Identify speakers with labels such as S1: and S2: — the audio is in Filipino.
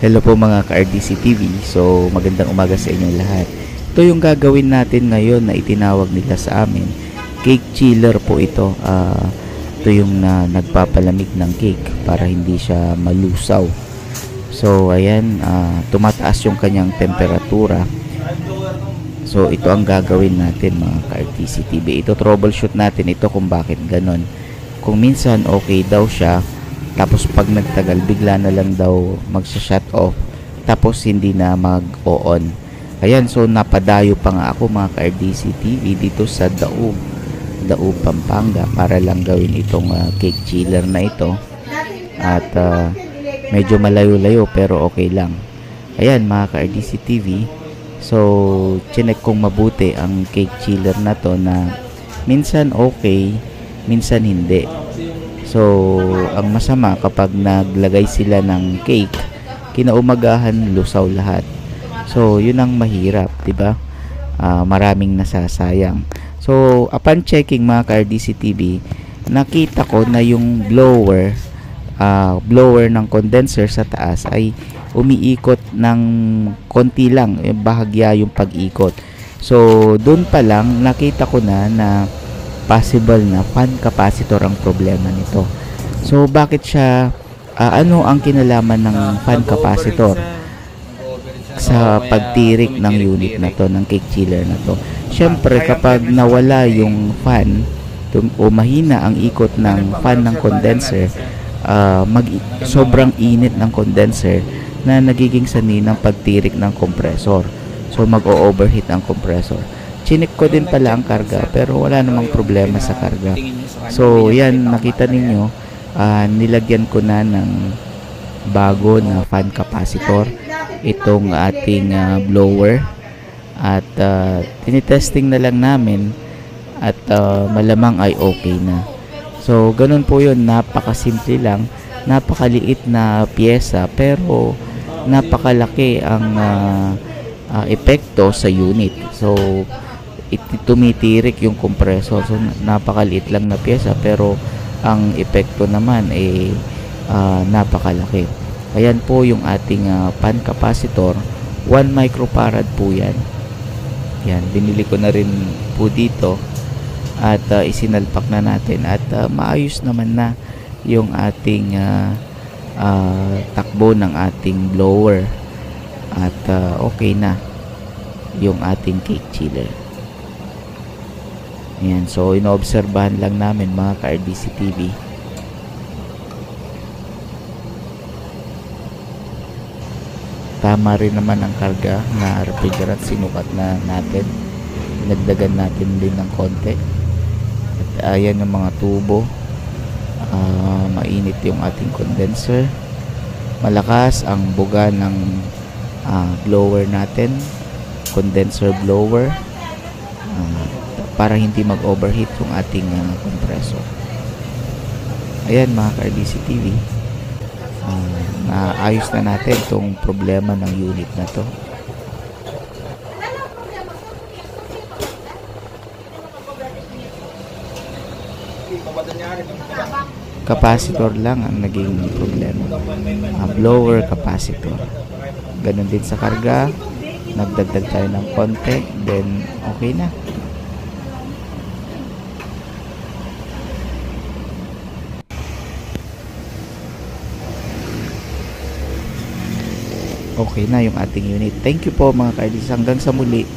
S1: Hello po mga ka-RDC TV. So magandang umaga sa inyong lahat. Ito yung gagawin natin ngayon na itinawag nila sa amin. Cake chiller po ito. Ito yung nagpapalamig ng cake para hindi siya malusaw. So ayan, tumataas yung kanyang temperatura. So ito ang gagawin natin mga ka-RDC TV. Ito troubleshoot natin ito kung bakit ganon. Kung minsan okay daw siya, tapos pag nagtagal bigla na lang daw magsha-shut off, tapos hindi na mag-on. Ayan, so napadayo pa nga ako mga ka-RDC TV dito sa Daug, Pampanga para lang gawin itong cake chiller na ito. At medyo malayo-layo pero okay lang. Ayan mga ka-RDC TV. So chinek kong mabuti ang cake chiller na to na minsan okay, minsan hindi. So, ang masama kapag naglagay sila ng cake, kinaumagahan lusaw lahat. So, yun ang mahirap, 'di ba? Maraming nasasayang. So, upon checking mga ka-RDC TV, nakita ko na yung blower ng condenser sa taas ay umiikot ng konti lang, bahagya yung pag-ikot. So, doon pa lang nakita ko na possible na fan capacitor ang problema nito. So bakit siya ano ang kinalaman ng fan capacitor sa pagtirik ng unit na to, ng cake chiller na to? Syempre kapag nawala yung fan o mahina ang ikot ng fan ng condenser, sobrang init ng condenser na nagiging sanhi ng pagtirik ng compressor. So mag-o-overheat ang compressor. Chinik ko din pala ang karga pero wala namang problema sa karga. So yan, nakita ninyo, nilagyan ko na ng bago na fan capacitor itong ating blower at tinitesting na lang namin at malamang ay okay na. So ganun po yun, napakasimple lang, napakaliit na pyesa pero napakalaki ang epekto sa unit. So tumitirik yung compressor. So napakaliit lang na pyesa pero ang epekto naman ay napakalaki. Ayan po yung ating fan capacitor, 1 microfarad po yan. Yan, binili ko na rin po dito at isinalpak na natin at maayos naman na yung ating takbo ng ating blower at okay na yung ating cake chiller. Ayan, so inoobserbahan lang namin mga ka-RDC TV. Tama rin naman ang karga na refrigerant, sinukat na natin. Nagdagan natin din ng konti. At ayan yung mga tubo. Mainit yung ating condenser. Malakas ang buga ng blower natin. Condenser blower. Para hindi mag-overheat yung ating compressor. Ayan mga ka-RDC TV, naayos na natin itong problema ng unit na to. Capacitor lang ang naging problema, blower capacitor. Ganun din sa karga, nagdagdag tayo ng konti, then okay na. Okay na yung ating unit. Thank you po mga ka-RDC. Hanggang sa muli.